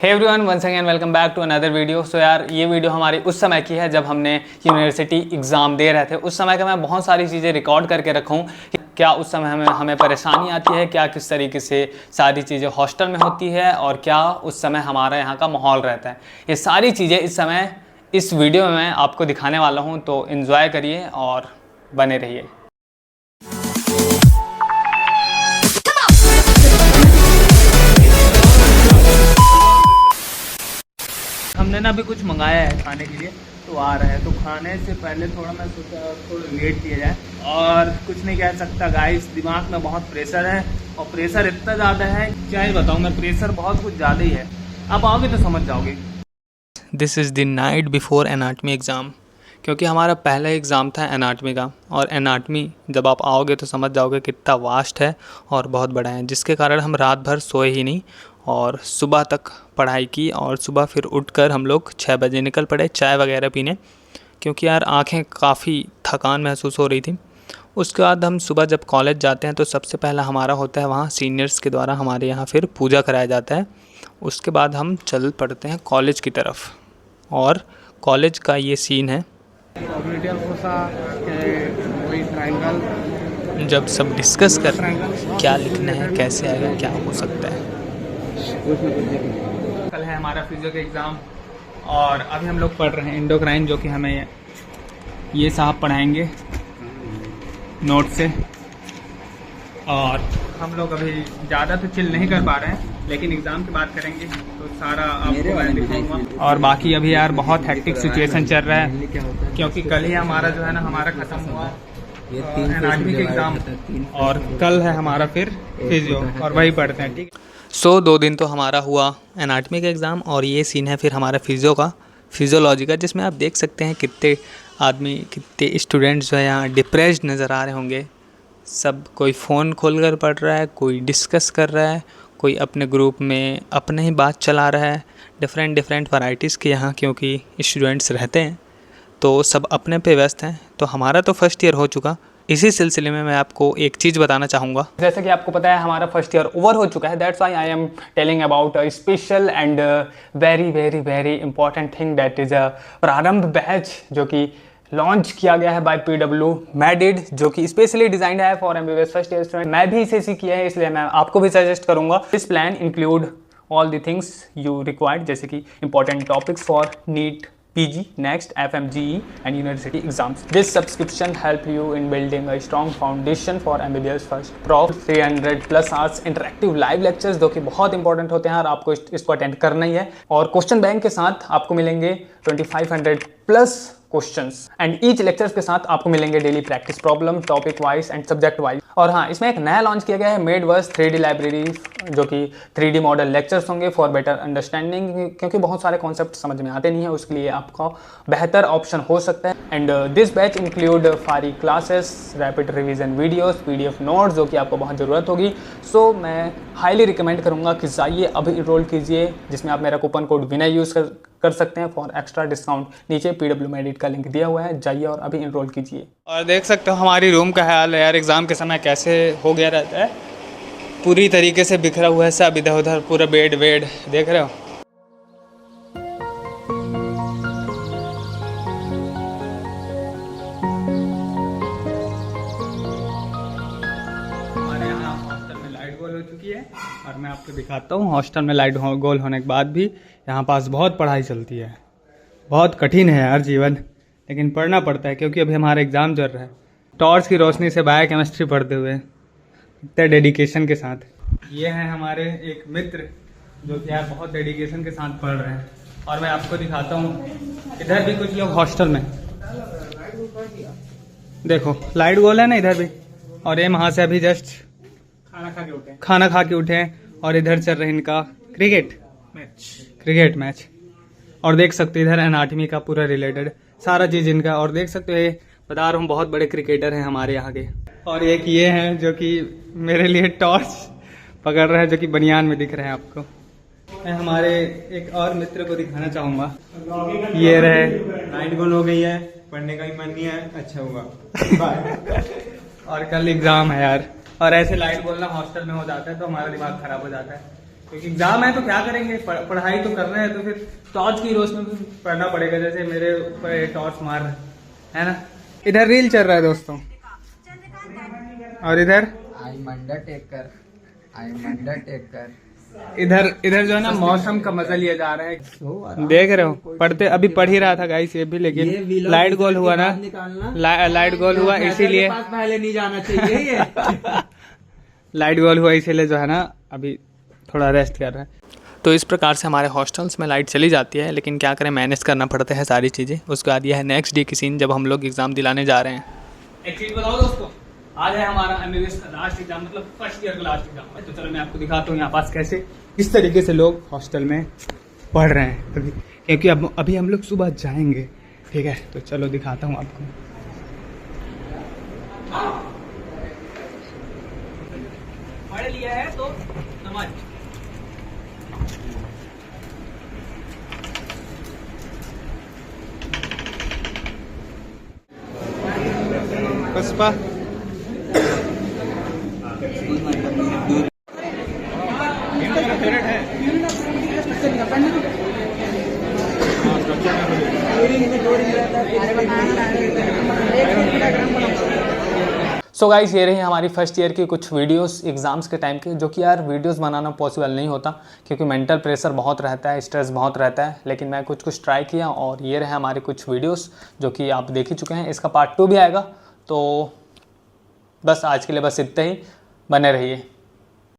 Hey everyone, once again welcome back to another video. So यार, ये video हमारी उस समय की है जब हमने यूनिवर्सिटी एग्ज़ाम दे रहे थे। उस समय का मैं बहुत सारी चीज़ें रिकॉर्ड करके रखा हूँ कि क्या उस समय हमें परेशानी आती है, क्या किस तरीके से सारी चीज़ें हॉस्टल में होती है और क्या उस समय हमारा यहाँ का माहौल रहता है। ये सारी चीज़ें इस समय इस वीडियो में मैं आपको दिखाने वाला हूँ, तो इन्जॉय करिए और बने रहिए। हमने ना अभी कुछ मंगाया है खाने के लिए, तो आ रहा है। तो खाने से पहले थोड़ा मैं सोचा थोड़ा वेट किया जाए, और कुछ नहीं कह सकता गाइस, दिमाग में बहुत प्रेशर है और प्रेशर इतना ज़्यादा है क्या ही बताऊँ मैं, प्रेशर बहुत कुछ ज़्यादा ही है। आप आओगे तो समझ जाओगे। This is the night before anatomy exam, क्योंकि हमारा पहला एग्ज़ाम था एनाटमी का, और एनाटमी जब आप आओगे तो समझ जाओगे कितना वास्ट है और बहुत बड़ा है, जिसके कारण हम रात भर सोए ही नहीं और सुबह तक पढ़ाई की। और सुबह फिर उठकर हम लोग 6 बजे निकल पड़े चाय वगैरह पीने, क्योंकि यार आंखें काफ़ी थकान महसूस हो रही थी। उसके बाद हम सुबह जब कॉलेज जाते हैं तो सबसे पहला हमारा होता है वहाँ सीनियर्स के द्वारा हमारे यहाँ फिर पूजा कराया जाता है। उसके बाद हम चल पड़ते हैं कॉलेज की तरफ, और कॉलेज का ये सीन है जब सब डिस्कस कर क्या लिखना है, कैसे आएगा, क्या हो सकता है। कल है हमारा फिजियो का एग्ज़ाम, और अभी हम लोग पढ़ रहे हैं एंडोक्राइन, जो कि हमें ये साहब पढ़ाएंगे नोट से। और हम लोग अभी ज़्यादा तो चिल नहीं कर पा रहे हैं, लेकिन एग्ज़ाम की बात करेंगे तो सारा आपको मैं दिखाऊंगा। और बाकी अभी यार बहुत हेक्टिक सिचुएशन चल रहा है, क्योंकि कल ही हमारा जो है ना हमारा ख़त्म हुआ एनाटमी का एग्ज़ाम, और कल है हमारा फिर फिजियो, और वही पढ़ते हैं। ठीक। सो 2 दिन तो हमारा हुआ एनाटमी का एग्ज़ाम, और ये सीन है फिर हमारा फिजियो का, फिजियोलॉजी का, जिसमें आप देख सकते हैं कितने आदमी, कितने स्टूडेंट्स जो है यहाँ डिप्रेस्ड नज़र आ रहे होंगे। सब कोई फ़ोन खोलकर पढ़ रहा है, कोई डिस्कस कर रहा है, कोई अपने ग्रुप में अपने ही बात चला रहा है। डिफरेंट वैराइटीज़ के यहाँ क्योंकि स्टूडेंट्स रहते हैं, तो सब अपने पे व्यस्त हैं। तो हमारा तो फर्स्ट ईयर हो चुका। इसी सिलसिले में मैं आपको एक चीज़ बताना चाहूँगा। जैसे कि आपको पता है हमारा फर्स्ट ईयर ओवर हो चुका है, that's why I am telling about a special and very important thing, that is a प्रारंभ बैच, जो कि लॉन्च किया गया है बाय PW मैडिड, जो कि स्पेशली डिजाइंड है for MBBS first year student. मैं भी इसे किया है, इसलिए मैं आपको भी सजेस्ट करूँगा। This plan include all the things you required, जैसे कि important topics for NEET, PG, NEXT, FMGE and university exams. This subscription help you in building a strong foundation for MBBS first prof 300+ hours interactive live lectures, जो कि बहुत important होते हैं और आपको इसको अटेंड करना ही है। और क्वेश्चन बैंक के साथ आपको मिलेंगे 2500+ क्वेश्चंस, एंड ईच लेक्चर्स के साथ आपको मिलेंगे daily practice problem, topic wise and subject wise. और हाँ, इसमें एक नया लॉन्च किया गया है मेडवर्स 3D लाइब्रेरी, जो कि 3D मॉडल लेक्चर्स होंगे फॉर बेटर अंडरस्टैंडिंग, क्योंकि बहुत सारे कॉन्सेप्ट समझ में आते नहीं है, उसके लिए आपका बेहतर ऑप्शन हो सकता है। एंड दिस बैच इंक्लूड फारी classes, rapid revision videos, PDF notes, जो कि आपको बहुत ज़रूरत होगी। सो मैं हाईली रिकमेंड करूँगा कि जाइए अभी इनरोल कीजिए, जिसमें आप मेरा कूपन कोड विनय यूज़ कर सकते हैं फॉर एक्स्ट्रा डिस्काउंट। नीचे PW मैडिट का लिंक दिया हुआ है, जाइए और अभी इनरोल कीजिए। और देख सकते हो हमारी रूम का हाल है यार, एग्ज़ाम के समय कैसे हो गया रहता है, पूरी तरीके से बिखरा हुआ है सब इधर उधर, पूरा बेड वेड देख रहे हो। हमारे यहाँ हॉस्टल में लाइट गोल हो चुकी है, और मैं आपको दिखाता हूँ हॉस्टल में लाइट गोल होने के बाद भी यहाँ पास बहुत पढ़ाई चलती है। बहुत कठिन है यार जीवन, लेकिन पढ़ना पड़ता है, क्योंकि अभी हमारा एग्ज़ाम चल रहा है। टॉर्च की रोशनी से बायोकेमिस्ट्री पढ़ते हुए इतने डेडिकेशन के साथ। ये हैं हमारे एक मित्र, जो कि यार बहुत डेडिकेशन के साथ पढ़ रहे हैं। और मैं आपको दिखाता हूँ, इधर भी कुछ लोग हॉस्टल में, देखो लाइट गोल है ना इधर भी, और ये वहाँ से अभी जस्ट खाना खा के उठे हैं, और इधर चल रहे हैं इनका क्रिकेट मैच। और देख सकते हो इधर एनाटमी का पूरा रिलेटेड सारा चीज़ इनका, और देख सकते हो ये बता रहा हूँ बहुत बड़े क्रिकेटर हैं हमारे यहाँ के। और एक ये हैं जो कि मेरे लिए टॉर्च पकड़ रहे हैं, जो कि बनियान में दिख रहे हैं आपको। मैं हमारे एक और मित्र को दिखाना चाहूँगा, ये रहे। नाइट गोल हो गई है, पढ़ने का भी मन नहीं है, अच्छा हुआ। और कल एग्ज़ाम है यार, और ऐसे लाइट बोलना हॉस्टल में हो जाता है तो हमारा दिमाग ख़राब हो जाता है। क्योंकि एग्जाम है तो क्या करेंगे, पढ़ाई तो कर रहे हैं, तो फिर टॉर्च की रोशनी में पढ़ना पड़ेगा, जैसे मेरे ऊपर टॉर्च मार रहा है ना। इधर रील चल रहा है दोस्तों, और इधर I am Undertaker, I am Undertaker. इधर जो है ना मौसम का मजा लिया जा रहा है। देख रहे हो, पढ़ते अभी पढ़ ही रहा था गाइस ये भी, लेकिन लाइट गोल हुआ ना, लाइट गोल हुआ इसीलिए पहले नहीं जाना चाहिए ये। लाइट गोल हुआ इसीलिए जो है ना अभी थोड़ा रेस्ट कर रहा है। तो इस प्रकार से हमारे हॉस्टल्स में लाइट चली जाती है, लेकिन क्या करें, मैनेज करना पड़ता है सारी चीज़ें। उसके बाद यह है नेक्स्ट डे की सीन, जब हम लोग एग्ज़ाम दिलाने जा रहे हैं। एक चीज़ बताओ दोस्तों, आज है हमारा MBBS का लास्ट एग्जाम, मतलब फर्स्ट ईयर का लास्ट एग्जाम है। तो चलो मैं आपको दिखाता हूँ यहाँ पास कैसे किस तरीके से लोग हॉस्टल में पढ़ रहे हैं अभी, क्योंकि अभी हम लोग सुबह जाएंगे, ठीक है। तो चलो दिखाता हूँ आपको। पढ़ लिया है तो समझ। पुष्पा फेवरेट है। सो गाइस, ये रही हमारी फर्स्ट ईयर की कुछ वीडियोस एग्ज़ाम्स के टाइम के, जो कि यार वीडियोस बनाना पॉसिबल नहीं होता क्योंकि मेंटल प्रेशर बहुत रहता है, स्ट्रेस बहुत रहता है। लेकिन मैं कुछ ट्राई किया और ये रहे हमारे कुछ वीडियोस जो कि आप देख ही चुके हैं। इसका पार्ट 2 भी आएगा। तो बस आज के लिए बस इतना ही, बने रहिए।